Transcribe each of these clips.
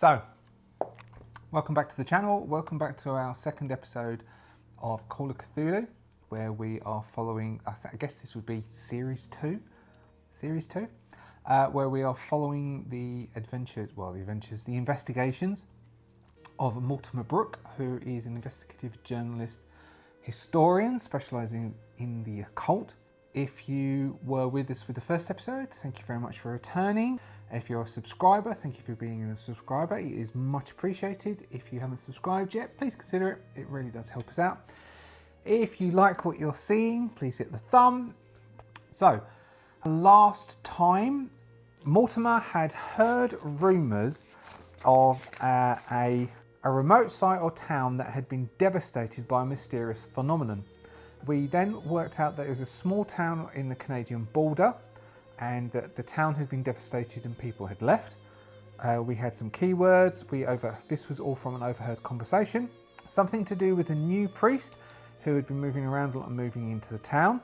So, welcome back to the channel. Welcome back to our second episode of Call of Cthulhu, where we are following, I guess this would be Series 2, where we are following the investigations of Mortimer Brooke, who is an investigative journalist historian specialising in the occult. If you were with us with the first episode, thank you very much for returning. If you're a subscriber, thank you for being a subscriber. It is much appreciated. If you haven't subscribed yet, please consider it. It really does help us out. If you like what you're seeing, please hit the thumb. So, last time, Mortimer had heard rumours of a remote site or town that had been devastated by a mysterious phenomenon. We then worked out that it was a small town in the Canadian border and that the town had been devastated and people had left. We had some keywords. This was all from an overheard conversation. Something to do with a new priest who had been moving around a lot and moving into the town.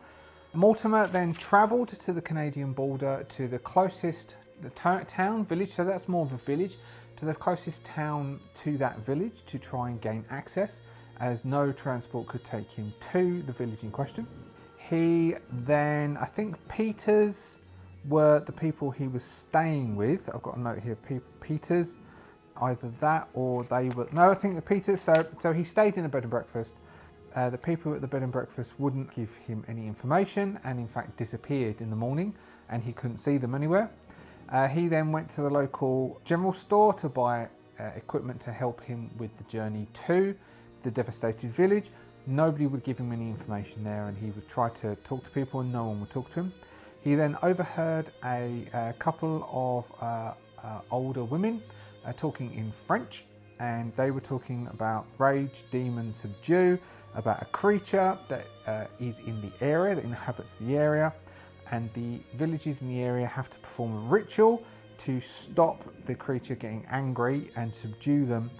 Mortimer then travelled to the Canadian border to the closest town, village, so that's more of a village, to the closest town to that village to try and gain access, as no transport could take him to the village in question. He then, I think Peters were the people he was staying with. I've got a note here, Peters, either that or they were, no, I think the Peters, so he stayed in a bed and breakfast. The people at the bed and breakfast wouldn't give him any information and in fact disappeared in the morning and he couldn't see them anywhere. He then went to the local general store to buy equipment to help him with the journey to the devastated village. Nobody would give him any information there and he would try to talk to people and no one would talk to him. He then overheard a couple of older women talking in French, and they were talking about rage, demon, subdue, about a creature that is in the area, that inhabits the area, and the villages in the area have to perform a ritual to stop the creature getting angry and subdue them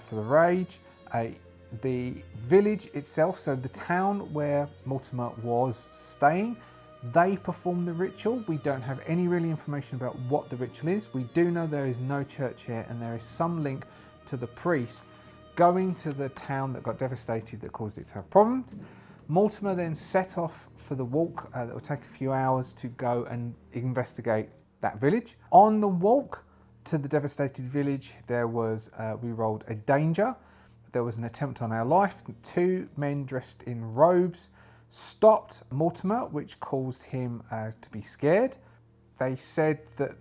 for the rage. The village itself, so the town where Mortimer was staying, they perform the ritual. We don't have any really information about what the ritual is. We do know there is no church here and there is some link to the priest going to the town that got devastated that caused it to have problems. Mortimer then set off for the walk that will take a few hours to go and investigate that village. On the walk to the devastated village, there was, we rolled a danger. There was an attempt on our life. Two men dressed in robes stopped Mortimer, which caused him to be scared. They said that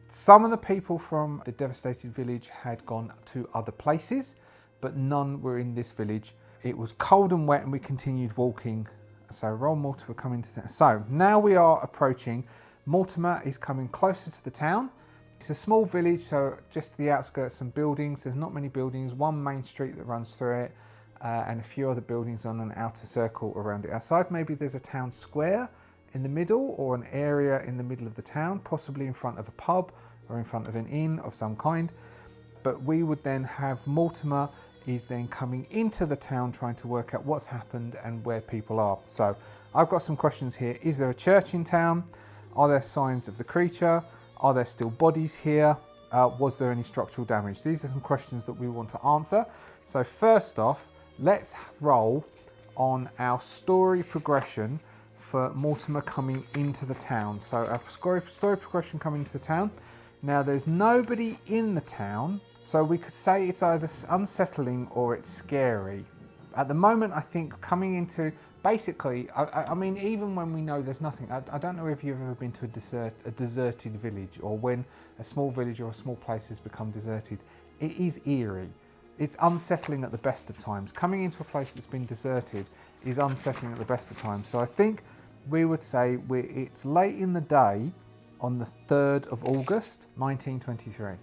some of the people from the devastated village had gone to other places, but none were in this village. It was cold and wet and we continued walking. So roll Mortimer coming to town. So now we are approaching. Mortimer is coming closer to the town. It's a small village, so just to the outskirts, some buildings. There's not many buildings, one main street that runs through it, and a few other buildings on an outer circle around it. Outside, maybe there's a town square in the middle or an area in the middle of the town, possibly in front of a pub or in front of an inn of some kind. But we would then have Mortimer is then coming into the town trying to work out what's happened and where people are. So I've got some questions here. Is there a church in town? Are there signs of the creature? Are there still bodies here? Was there any structural damage? These are some questions that we want to answer. So first off, let's roll on our story progression for Mortimer coming into the town. So our story progression coming into the town. Now there's nobody in the town, so we could say it's either unsettling or it's scary. At the moment, I think coming into, basically, I mean, even when we know there's nothing, I don't know if you've ever been to a deserted village or when a small village or a small place has become deserted. It is eerie. It's unsettling at the best of times. Coming into a place that's been deserted is unsettling at the best of times. So I think we would say it's late in the day on the 3rd of August, 1923.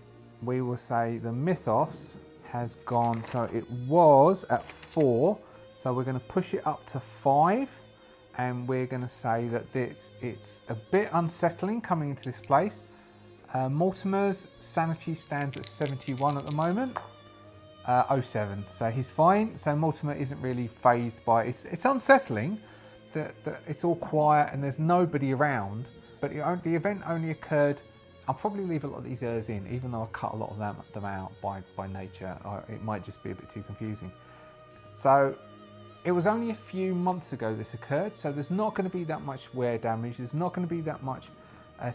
We will say the mythos has gone, so it was at 4, so we're going to push it up to 5, and we're going to say that it's a bit unsettling coming into this place. Mortimer's sanity stands at 71 at the moment. 07, so he's fine. So Mortimer isn't really fazed by it. It's unsettling that it's all quiet and there's nobody around, but the event only occurred I'll probably leave a lot of these errs in, even though I cut a lot of them out by nature. It might just be a bit too confusing. So it was only a few months ago this occurred, so there's not going to be that much wear damage. There's not going to be that much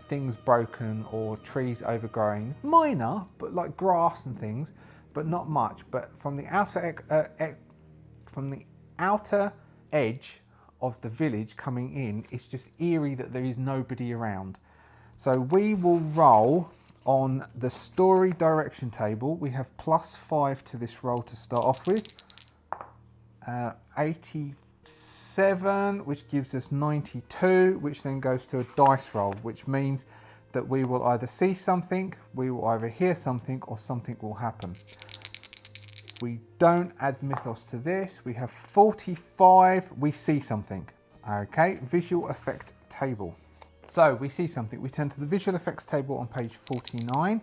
things broken or trees overgrowing. Minor, but like grass and things, but not much. But from the outer edge of the village coming in, it's just eerie that there is nobody around. So we will roll on the story direction table. We have +5 to this roll to start off with. 87, which gives us 92, which then goes to a dice roll, which means that we will either see something, we will either hear something, or something will happen. We don't add mythos to this. We have 45, we see something. Okay, visual effect table. So we see something. We turn to the visual effects table on page 49.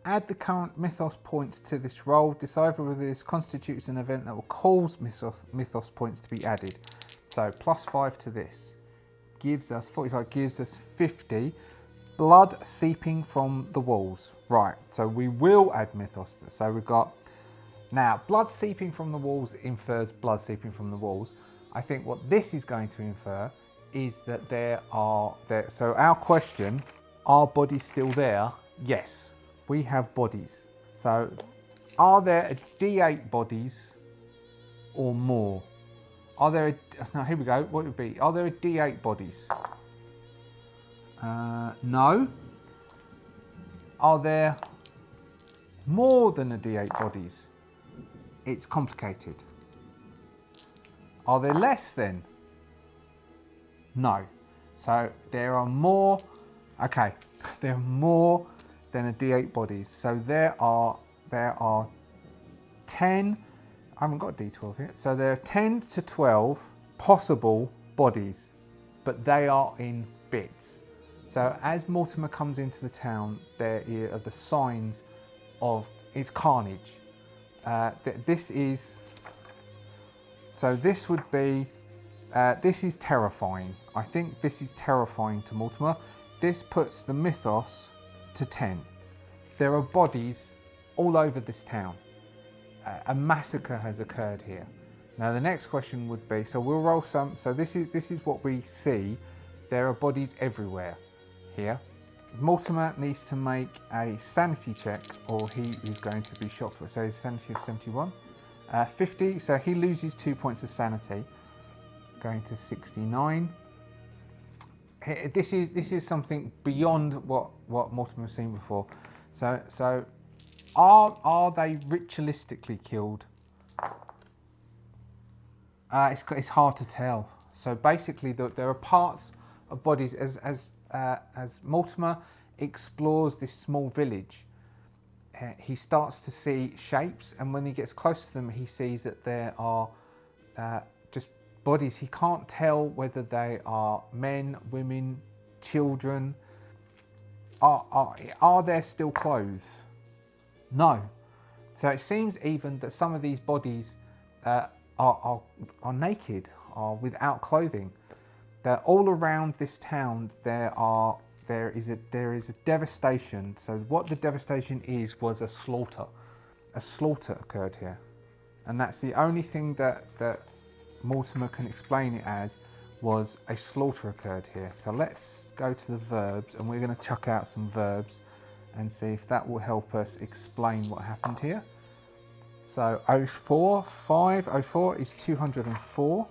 Add the current mythos points to this roll. Decide whether this constitutes an event that will cause mythos points to be added. So +5 to this gives us 45, gives us 50. Blood seeping from the walls. Right, so we will add mythos. So we've got, now blood seeping from the walls infers blood seeping from the walls. I think what this is going to infer is that so our question, are bodies still there? Yes. We have bodies. So are there a D8 bodies or more? Are there now here we go, what would be? Are there a D8 bodies? No. Are there more than a D8 bodies? It's complicated. Are there less then? No. So there are more, okay, there are more than a D8 bodies. So there are 10, I haven't got a D12 here. So there are 10 to 12 possible bodies, but they are in bits. So as Mortimer comes into the town, there are the signs of its carnage. This would be, this is terrifying. I think this is terrifying to Mortimer. This puts the mythos to 10. There are bodies all over this town. A massacre has occurred here. Now the next question would be, so we'll roll some, so this is what we see. There are bodies everywhere here. Mortimer needs to make a sanity check or he is going to be shot for. So his sanity of 71. 50, so he loses 2 points of sanity. Going to 69. This is something beyond what Mortimer has seen before. So are they ritualistically killed? It's hard to tell. So basically, there are parts of bodies as Mortimer explores this small village. He starts to see shapes, and when he gets close to them, he sees that there are just bodies. He can't tell whether they are men, women, children. Are there still clothes? No. So it seems even that some of these bodies are naked, are without clothing. They're all around this town. There is a devastation. So what the devastation is was a slaughter. A slaughter occurred here, and that's the only thing that Mortimer can explain it as, was a slaughter occurred here. So let's go to the verbs, and we're going to chuck out some verbs and see if that will help us explain what happened here. So 04 is 204.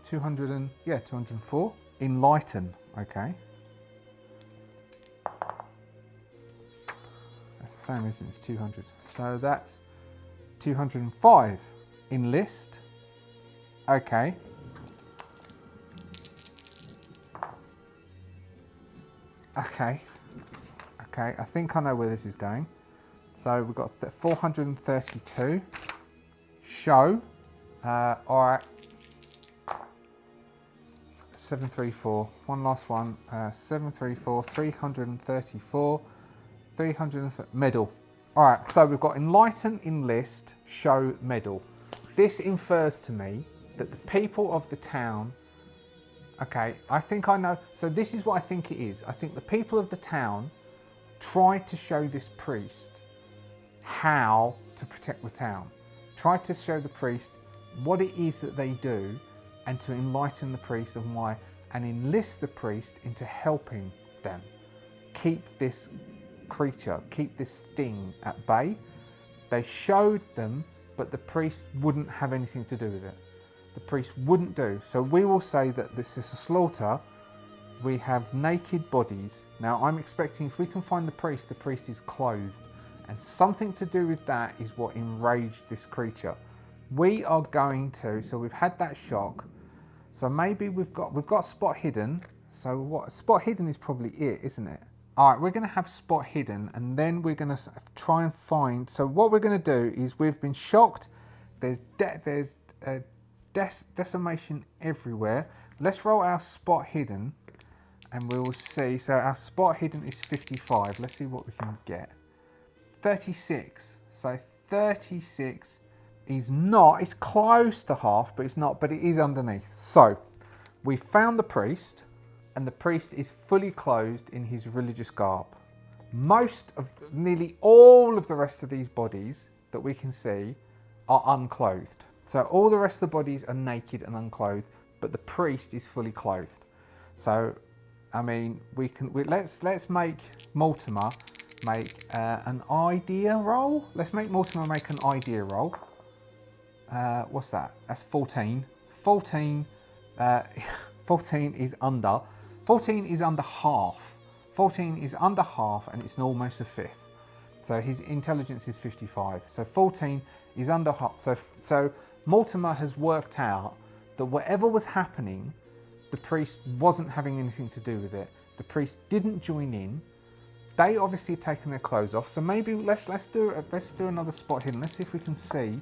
204. Enlighten, okay. That's the same, isn't it? It's 200. So that's 205. Enlist, okay. Okay, I think I know where this is going. So we've got 432. Show, all right. 734, one last one. 734, 334, 330, medal. All right, so we've got enlighten, enlist, show, medal. This infers to me that the people of the town, okay, I think I know. So this is what I think it is. I think the people of the town try to show this priest how to protect the town. Try to show the priest what it is that they do, and to enlighten the priest on why, and enlist the priest into helping them keep this creature, keep this thing at bay. They showed them, but the priest wouldn't have anything to do with it. The priest wouldn't do. So we will say that this is a slaughter. We have naked bodies. Now I'm expecting if we can find the priest is clothed. And something to do with that is what enraged this creature. We are going to, so we've had that shock. So maybe we've got spot hidden. So what spot hidden is probably it, isn't it? All right, we're going to have spot hidden, and then we're going to try and find. So what we're going to do is we've been shocked. There's decimation everywhere. Let's roll our spot hidden, and we will see. So our spot hidden is 55. Let's see what we can get. 36. So 36 is not. It's close to half, but it's not. But it is underneath. So we found the priest. And the priest is fully clothed in his religious garb. Nearly all of the rest of these bodies that we can see are unclothed. So all the rest of the bodies are naked and unclothed, but the priest is fully clothed. So, I mean, let's make Mortimer make an idea roll. Let's make Mortimer make an idea roll. What's that? That's 14. 14 is under. 14 is under half. 14 is under half, and it's almost a fifth. So his intelligence is 55. So 14 is under half. So Mortimer has worked out that whatever was happening, the priest wasn't having anything to do with it. The priest didn't join in. They obviously had taken their clothes off. So maybe let's do another spot hidden. Let's see if we can see.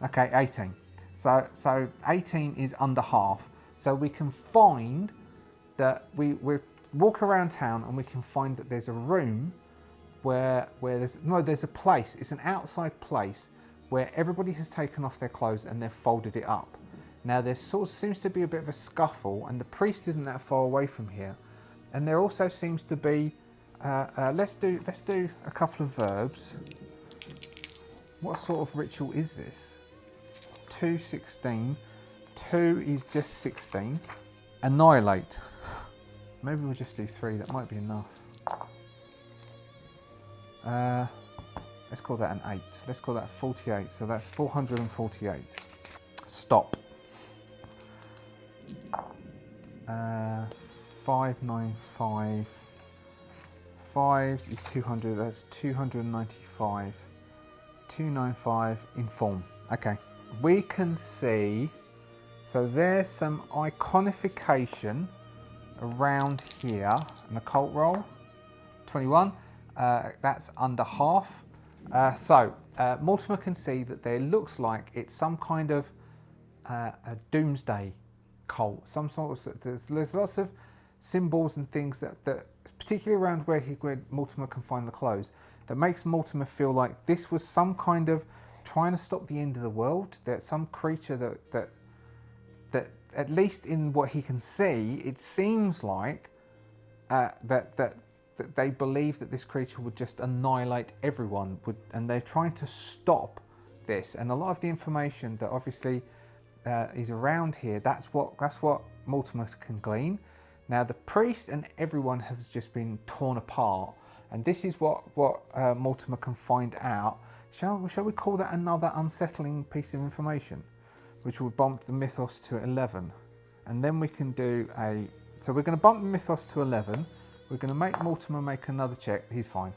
Okay, 18. So 18 is under half. So we can find that we walk around town and we can find that there's a room where there's a place. It's an outside place where everybody has taken off their clothes and they've folded it up. Now there sort of seems to be a bit of a scuffle, and the priest isn't that far away from here. And there also seems to be let's do a couple of verbs. What sort of ritual is this? 216. 2 is just 16. Annihilate. Maybe we'll just do 3. That might be enough. Let's call that an 8. Let's call that 48. So that's 448. Stop. 595. 5 is 200. That's 295. 295. Inform. Okay. We can see. So there's some iconification around here. An occult roll. 21. That's under half. Mortimer can see that there looks like it's some kind of a doomsday cult. Some sort of, there's lots of symbols and things that particularly around where Mortimer can find the clothes, that makes Mortimer feel like this was some kind of trying to stop the end of the world. That some creature that at least in what he can see, it seems like that they believe that this creature would just annihilate everyone, and they're trying to stop this. And a lot of the information that obviously is around here, that's what Mortimer can glean. Now the priest and everyone has just been torn apart, and this is what Mortimer can find out. Shall we call that another unsettling piece of information, which will bump the mythos to 11, and then we can do a. So we're going to bump the mythos to 11. We're going to make Mortimer make another check. He's fine.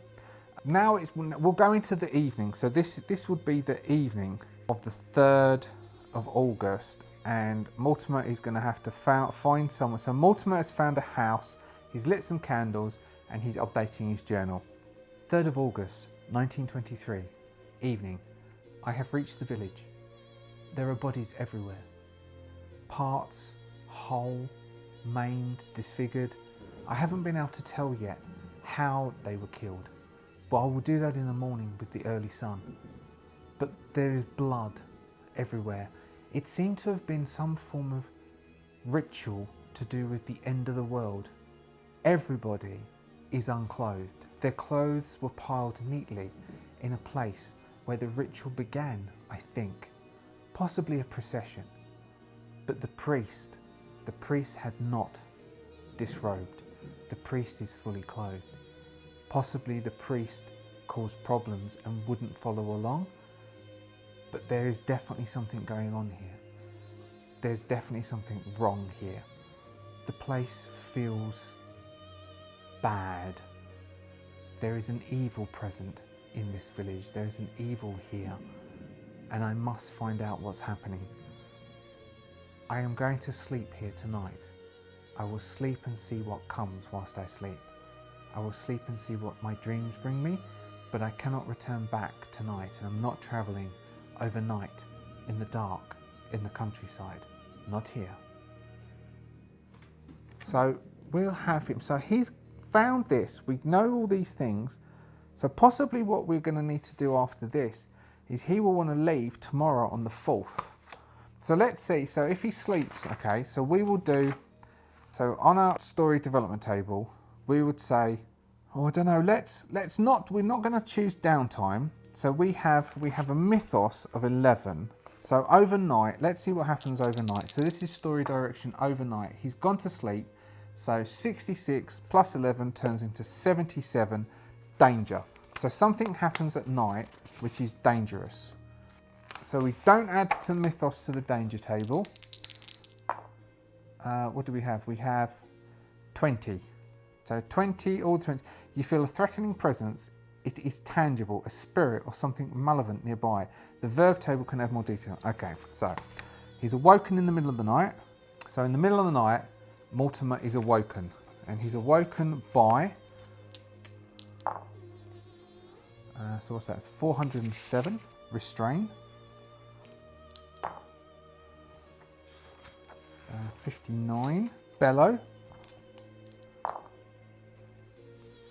Now we'll go into the evening. So this would be the evening of the 3rd of August, and Mortimer is going to have to find someone. So Mortimer has found a house. He's lit some candles and he's updating his journal. 3rd of August, 1923, evening. I have reached the village. There are bodies everywhere. Parts, whole, maimed, disfigured. I haven't been able to tell yet how they were killed, but I will do that in the morning with the early sun. But there is blood everywhere. It seemed to have been some form of ritual to do with the end of the world. Everybody is unclothed. Their clothes were piled neatly in a place where the ritual began, I think. Possibly a procession. But the priest had not disrobed. The priest is fully clothed. Possibly the priest caused problems and wouldn't follow along. But there is definitely something going on here. There's definitely something wrong here. The place feels bad. There is an evil present in this village. There is an evil here. And I must find out what's happening. I am going to sleep here tonight. I will sleep and see what comes whilst I sleep. I will sleep and see what my dreams bring me, but I cannot return back tonight, and I'm not travelling overnight in the dark in the countryside. Not here. So we'll have him. So he's found this. We know all these things. So possibly what we're going to need to do after this is he will want to leave tomorrow on the 4th. So let's see. So if he sleeps, okay, so we will do, so on our story development table, we would say, oh, I don't know, let's not, we're not going to choose downtime. So we have a mythos of 11. So overnight, let's see what happens overnight. So this is story direction overnight. He's gone to sleep. So 66 plus 11 turns into 77, danger. So something happens at night, which is dangerous. So we don't add to the mythos to the danger table. What do we have? We have 20. So 20, all 20. You feel a threatening presence. It is tangible, a spirit or something malevolent nearby. The verb table can add more detail. Okay, so he's awoken in the middle of the night. So in the middle of the night, Mortimer is awoken. And he's awoken by, so what's that? It's 407, restrain. 59, bellow.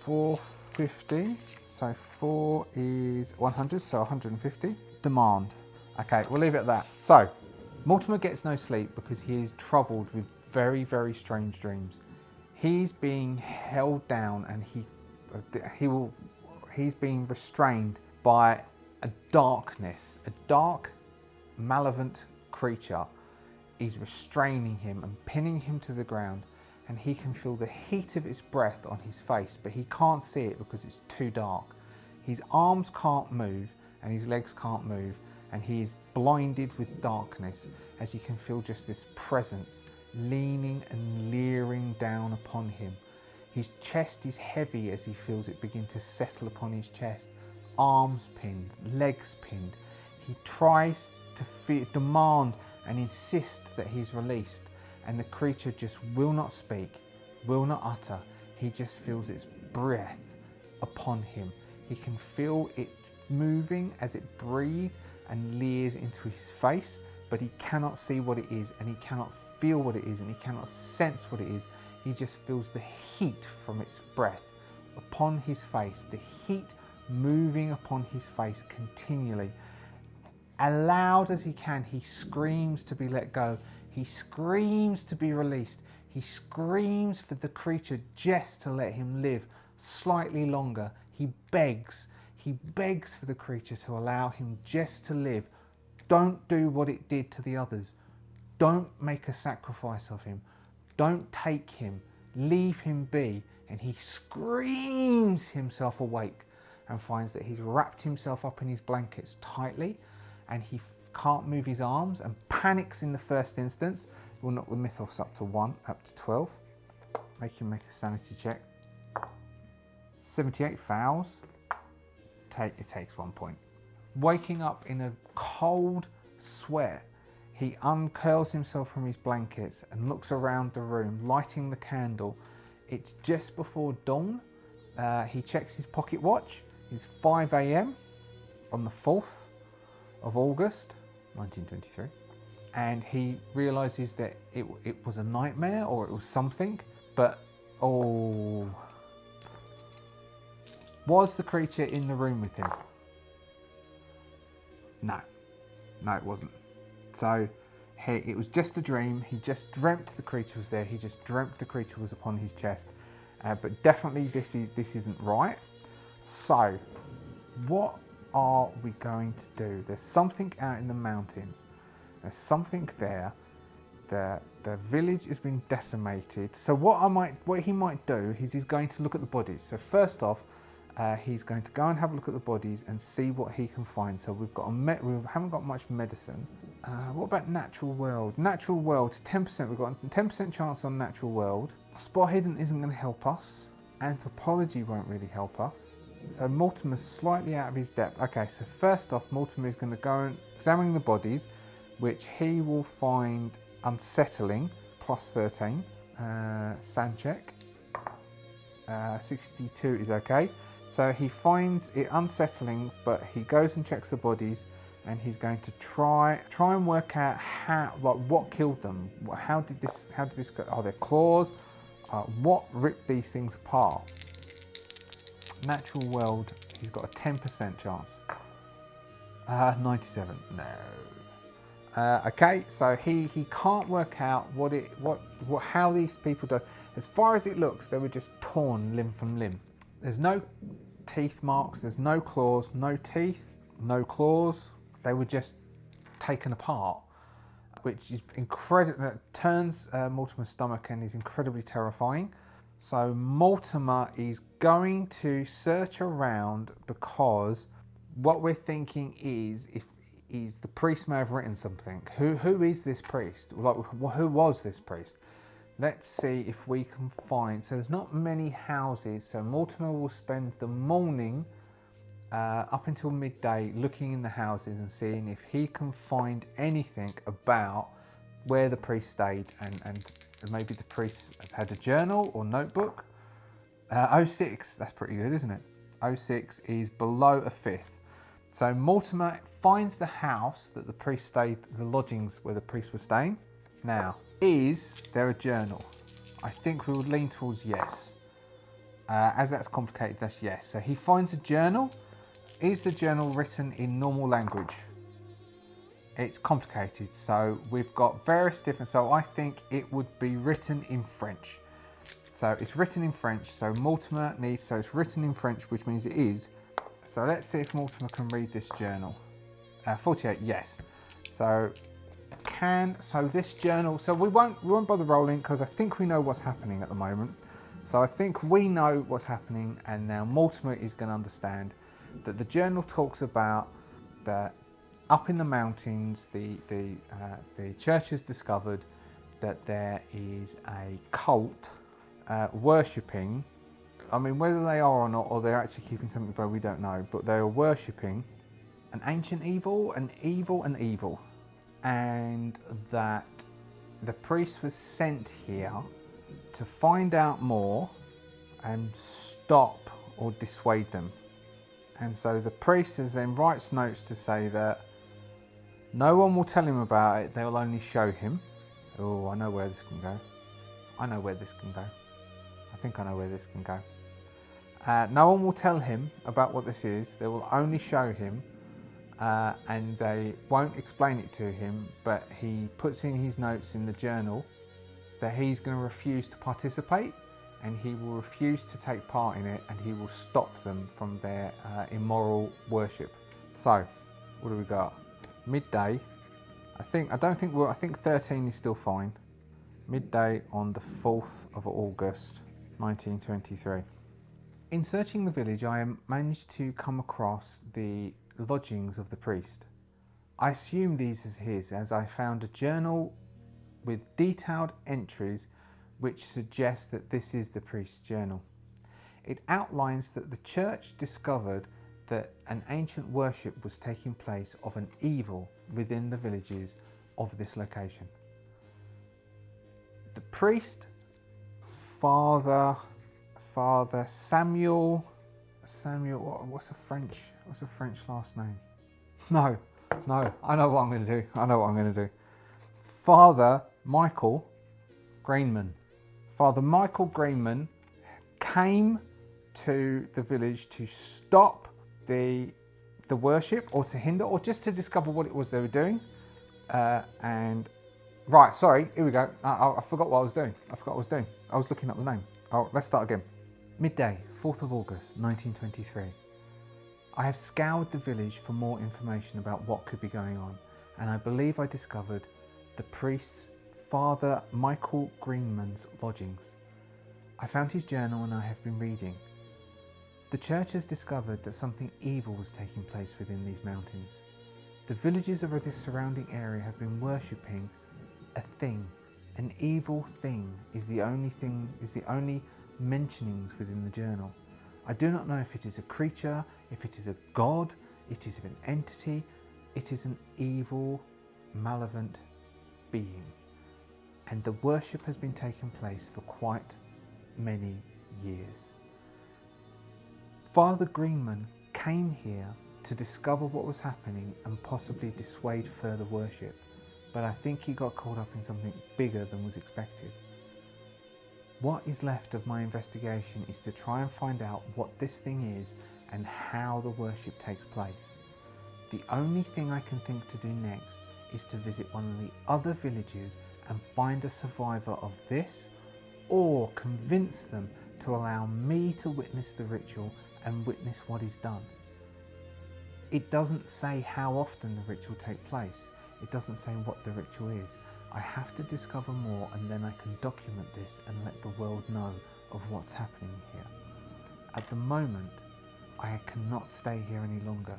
450, so 4 is 100, so 150. Demand. Okay, we'll leave it at that. So, Mortimer gets no sleep because he is troubled with very, very strange dreams. He's being held down and he's being restrained by a darkness. A dark, malevolent creature is restraining him and pinning him to the ground, and he can feel the heat of its breath on his face, but he can't see it because it's too dark. His arms can't move and his legs can't move, and he is blinded with darkness as he can feel just this presence leaning and leering down upon him. His chest is heavy as he feels it begin to settle upon his chest. Arms pinned, legs pinned. He tries to demand and insist that he's released, and the creature just will not speak, will not utter. He just feels its breath upon him. He can feel it moving as it breathes and leers into his face, but he cannot see what it is, and he cannot feel what it is, and he cannot sense what it is. He just feels the heat from its breath upon his face, the heat moving upon his face continually. As loud as he can, he screams to be let go. He screams to be released. He screams for the creature just to let him live slightly longer. He begs for the creature to allow him just to live. Don't do what it did to the others. Don't make a sacrifice of him. Don't take him. Leave him be. And he screams himself awake and finds that he's wrapped himself up in his blankets tightly, and he can't move his arms and panics in the first instance. We'll knock the mythos up to 1, up to 12. Make him make a sanity check. 78 fails. It takes 1 point. Waking up in a cold sweat, he uncurls himself from his blankets and looks around the room, lighting the candle. It's just before dawn. He checks his pocket watch. It's 5 a.m. on the 4th of August, 1923. And he realizes that it was a nightmare, or it was something, but oh, was the creature in the room with him? No, it wasn't. So it was just a dream. He just dreamt the creature was there. He just dreamt the creature was upon his chest, but definitely this isn't right. So what are we going to do? There's something out in the mountains. There's something there. The village has been decimated. So what he might do is he's going to look at the bodies. So first off, he's going to go and have a look at the bodies and see what he can find. So we haven't got much medicine. What about natural world? Natural world, 10%. We've got a 10% chance on natural world. Spot hidden isn't going to help us. Anthropology won't really help us. So Mortimer's slightly out of his depth. Okay, so first off, Mortimer is going to go and examine the bodies, which he will find unsettling, plus 13. Sand check. 62 is okay. So he finds it unsettling, but he goes and checks the bodies, and he's going to try and work out what killed them. How did this go? Are there claws? What ripped these things apart? Natural world, he's got a 10% chance. 97, no. Okay, so he can't work out how these people do. As far as it looks, they were just torn limb from limb. There's no teeth marks, there's no claws, no teeth, no claws. They were just taken apart, which is incredible. It turns Mortimer's stomach and is incredibly terrifying. So Mortimer is going to search around, because what we're thinking is the priest may have written something. Who is this priest? Like, who was this priest? Let's see if we can find. So there's not many houses. So Mortimer will spend the morning up until midday looking in the houses and seeing if he can find anything about where the priest stayed, and maybe the priest had a journal or notebook. 06, that's pretty good, isn't it? 06 is below a fifth. So Mortimer finds the house that the priest stayed, the lodgings where the priest was staying. Now, is there a journal? I think we would lean towards yes. As that's complicated, that's yes. So he finds a journal. Is the journal written in normal language? It's complicated, so we've got various different, so I think it would be written in French. So it's written in French, so Mortimer needs, so it's written in French, which means it is. So let's see if Mortimer can read this journal. 48, yes. So this journal, so we won't bother rolling, because I think we know what's happening at the moment. So I think we know what's happening, and now Mortimer is going to understand that the journal talks about that up in the mountains, the church has discovered that there is a cult worshipping. I mean, whether they are or not, or they're actually keeping something by, we don't know. But they are worshipping an ancient evil, an evil, and that the priest was sent here to find out more and stop or dissuade them. And so the priest then writes notes to say that no one will tell him about it, they'll only show him. Oh, I know where this can go. I know where this can go. I think I know where this can go. No one will tell him about what this is, they will only show him, and they won't explain it to him, but he puts in his notes in the journal that he's going to refuse to participate, and he will refuse to take part in it, and he will stop them from their immoral worship. So, what do we got? Midday. I think 13 is still fine. Midday on the 4th of August, 1923. In searching the village, I managed to come across the lodgings of the priest. I assume these as his, as I found a journal with detailed entries which suggest that this is the priest's journal. It outlines that the church discovered that an ancient worship was taking place of an evil within the villages of this location. The priest, Father Samuel, what's a French last name? No, I know what I'm going to do. Father Michael Greenman. Father Michael Greenman came to the village to stop the worship, or to hinder, or just to discover what it was they were doing. Here we go. I forgot what I was doing. I was looking up the name. Oh, let's start again. Midday, 4th of August, 1923. I have scoured the village for more information about what could be going on, and I believe I discovered the priest's Father Michael Greenman's lodgings. I found his journal and I have been reading. The church has discovered that something evil was taking place within these mountains. The villagers of this surrounding area have been worshipping a thing. An evil thing is the only mentionings within the journal. I do not know if it is a creature, if it is a god, it is an entity, it is an evil, malevolent being. And the worship has been taking place for quite many years. Father Greenman came here to discover what was happening and possibly dissuade further worship, but I think he got caught up in something bigger than was expected. What is left of my investigation is to try and find out what this thing is and how the worship takes place. The only thing I can think to do next is to visit one of the other villages and find a survivor of this, or convince them to allow me to witness the ritual and witness what is done. It doesn't say how often the ritual takes place. It doesn't say what the ritual is. I have to discover more, and then I can document this and let the world know of what's happening here. At the moment, I cannot stay here any longer.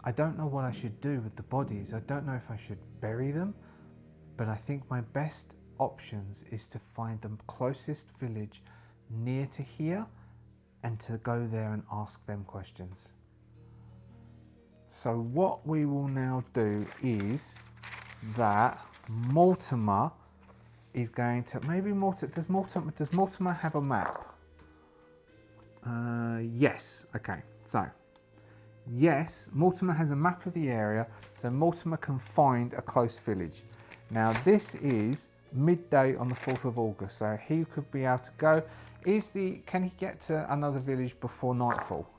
I don't know what I should do with the bodies. I don't know if I should bury them, but I think my best options is to find the closest village near to here and to go there and ask them questions. So what we will now do is that Mortimer is going to, does Mortimer have a map? Yes, okay, so yes, Mortimer has a map of the area, so Mortimer can find a close village. Now this is midday on the 4th of August, so he could be able to go. Can he get to another village before nightfall?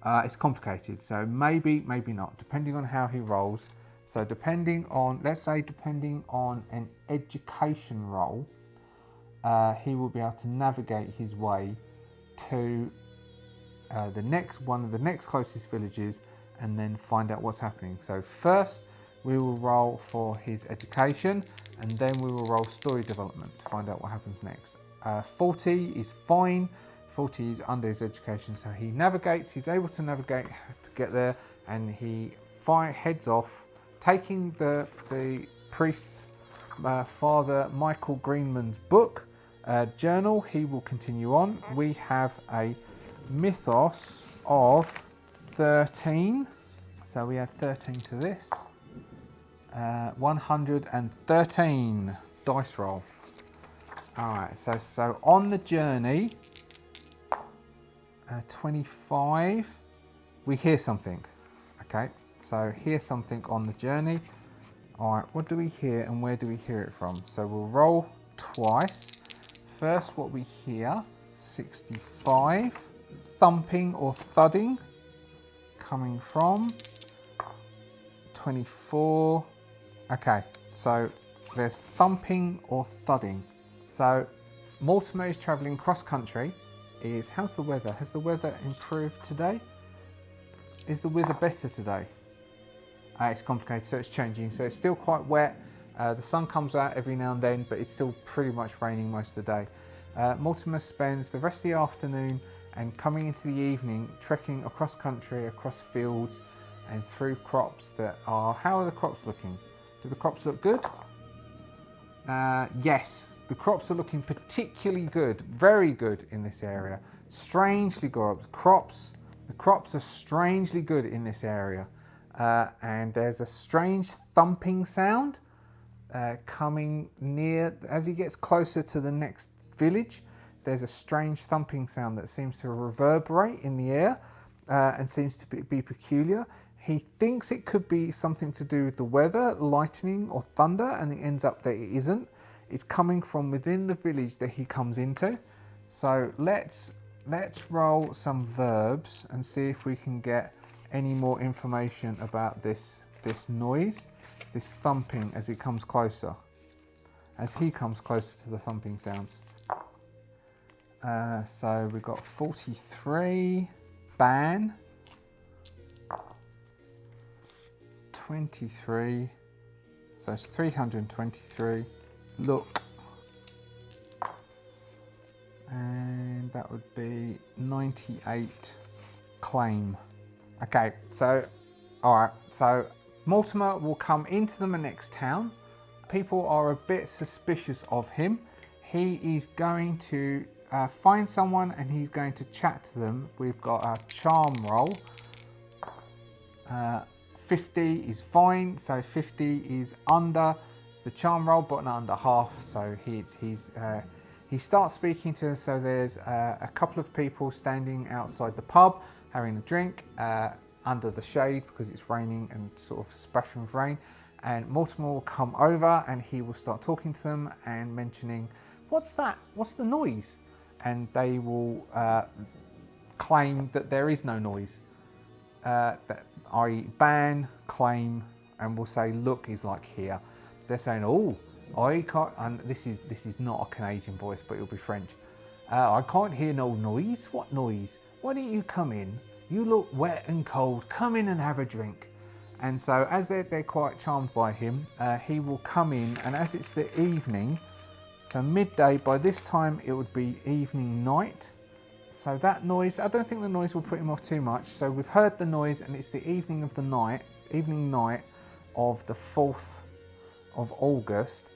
It's complicated, so maybe not, depending on how he rolls. So depending on an education roll, he will be able to navigate his way to one of the next closest villages and then find out what's happening. So first we will roll for his education, and then we will roll story development to find out what happens next. 40 is fine. 40 is under his education, so he navigates. He's able to navigate to get there, and he heads off, taking the priest's Father Michael Greenman's book journal. He will continue on. We have a mythos of 13, so we add 13 to this. 113 dice roll. All right, so on the journey, 25, we hear something. Okay, so hear something on the journey. All right, what do we hear and where do we hear it from? So we'll roll twice. First, what we hear, 65, thumping or thudding, coming from 24. Okay, so there's thumping or thudding. So Mortimer is travelling cross country. How's the weather? Has the weather improved today? Is the weather better today? It's complicated, so it's changing. So it's still quite wet. The sun comes out every now and then, but it's still pretty much raining most of the day. Mortimer spends the rest of the afternoon and coming into the evening trekking across country, across fields and through crops that are... How are the crops looking? Do the crops look good? Yes, the crops are looking particularly good, very good in this area. Strangely good. The crops are strangely good in this area. And there's a strange thumping sound coming near. As he gets closer to the next village, there's a strange thumping sound that seems to reverberate in the air and seems to be peculiar. He thinks it could be something to do with the weather, lightning or thunder, and it ends up that it isn't. It's coming from within the village that he comes into. So let's roll some verbs and see if we can get any more information about this noise, this thumping as it comes closer, as he comes closer to the thumping sounds. So we've got 43. Ban. 23. So it's 323. Look. And that would be 98. Claim. Okay, so, alright, so Mortimer will come into the next town. People are a bit suspicious of him. He is going to find someone and he's going to chat to them. We've got a charm roll. 50 is fine, so 50 is under the charm roll, but not under half. So he starts speaking to. So there's a couple of people standing outside the pub having a drink under the shade because it's raining and sort of splashing with rain. And Mortimer will come over and he will start talking to them and mentioning, "What's that? What's the noise?" And they will claim that there is no noise. That I ban, claim, and will say, "Look, is like here." They're saying, "Oh, I can't." And this is not a Canadian voice, but it'll be French. "I can't hear no noise. What noise? Why don't you come in? You look wet and cold. Come in and have a drink." And so, as they're quite charmed by him, he will come in, and as it's the evening, so midday. By this time, it would be evening night. So that noise, I don't think the noise will put him off too much. So we've heard the noise, and it's the evening night of the 4th of August.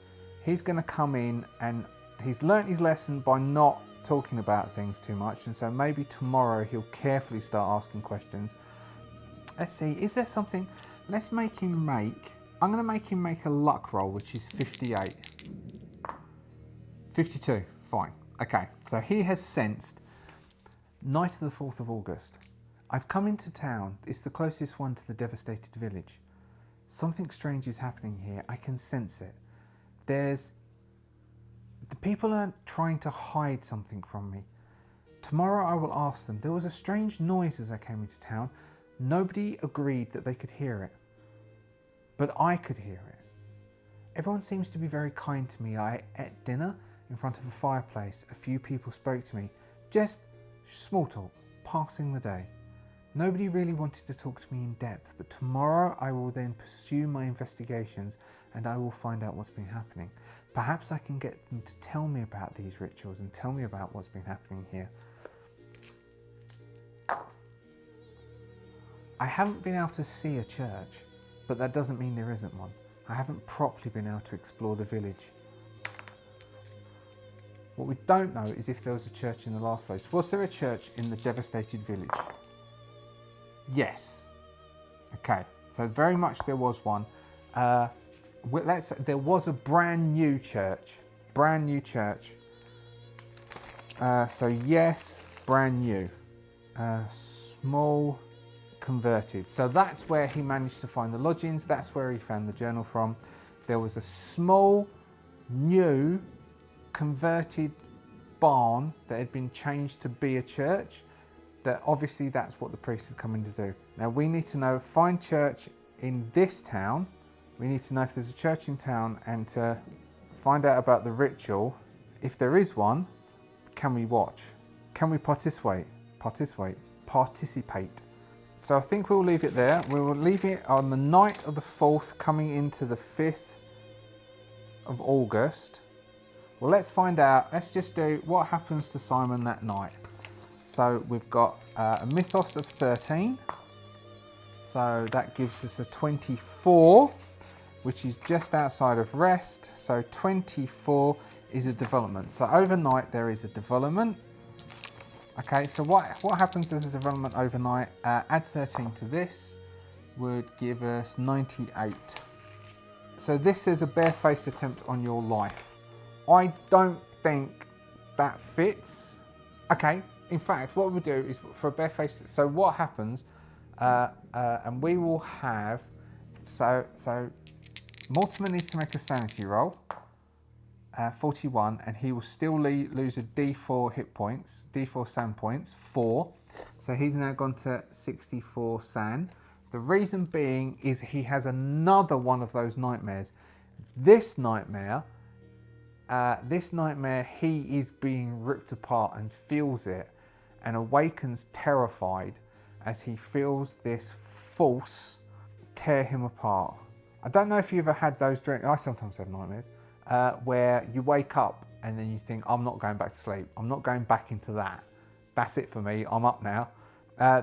He's going to come in, and he's learnt his lesson by not talking about things too much. And so maybe tomorrow he'll carefully start asking questions. Let's see, is there something? Let's make him make. I'm going to make him make a luck roll, which is 58. 52. Fine. Okay. So he has sensed. Night of the 4th of August. I've come into town. It's the closest one to the devastated village. Something strange is happening here. I can sense it. The people are trying to hide something from me. Tomorrow I will ask them. There was a strange noise as I came into town. Nobody agreed that they could hear it. But I could hear it. Everyone seems to be very kind to me. I ate dinner in front of a fireplace. A few people spoke to me. Just small talk, passing the day. Nobody really wanted to talk to me in depth, but tomorrow I will then pursue my investigations and I will find out what's been happening. Perhaps I can get them to tell me about these rituals and tell me about what's been happening here. I haven't been able to see a church, but that doesn't mean there isn't one. I haven't properly been able to explore the village. What we don't know is if there was a church in the last place. Was there a church in the devastated village? Yes. Okay, so very much there was one. Let's say there was a brand new church. Brand new church. So yes, brand new. Small, converted. So that's where he managed to find the lodgings. That's where he found the journal from. There was a small, new, converted barn that had been changed to be a church. That obviously that's what the priest had come in to do. Now we need to know, find church in this town. We need to know if there's a church in town and to find out about the ritual. If there is one, can we watch? Can we participate? So I think we'll leave it there. We will leave it on the night of the 4th coming into the 5th of August. Well, let's find out. Let's just do what happens to Simon that night. So we've got a mythos of 13. So that gives us a 24, which is just outside of rest. So 24 is a development. So overnight there is a development. Okay, so what happens as a development overnight? Add 13 to this would give us 98. So this is a barefaced attempt on your life. I don't think that fits. Okay, in fact, what we'll do is for a barefaced. So what happens? And we will have. So Mortimer needs to make a sanity roll. 41, and he will still lose a D4 hit points, D4 sand points, 4. So he's now gone to 64 sand. The reason being is he has another one of those nightmares. This nightmare this nightmare, he is being ripped apart and feels it and awakens terrified as he feels this force tear him apart. I don't know if you ever had those dreams. I sometimes have nightmares where you wake up and then you think, I'm not going back to sleep. I'm not going back into that. That's it for me. I'm up now.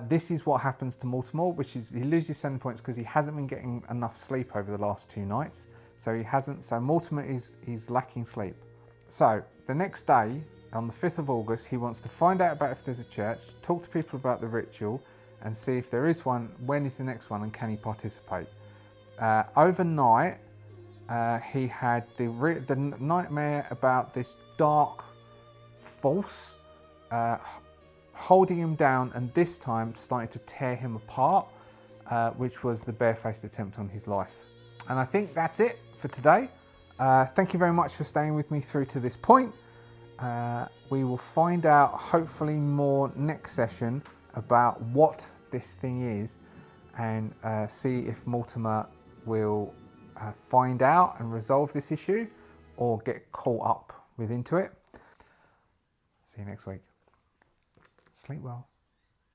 This is what happens to Mortimer, which is he loses 7 points because he hasn't been getting enough sleep over the last 2 nights. So Mortimer is lacking sleep. So the next day, on the 5th of August, he wants to find out about if there's a church, talk to people about the ritual, and see if there is one, when is the next one, and can he participate. Overnight, he had the nightmare about this dark force holding him down, and this time starting to tear him apart, which was the barefaced attempt on his life. And I think that's it for today. Thank you very much for staying with me through to this point. We will find out hopefully more next session about what this thing is, and see if Mortimer will find out and resolve this issue or get caught up into it. See you next week. Sleep well.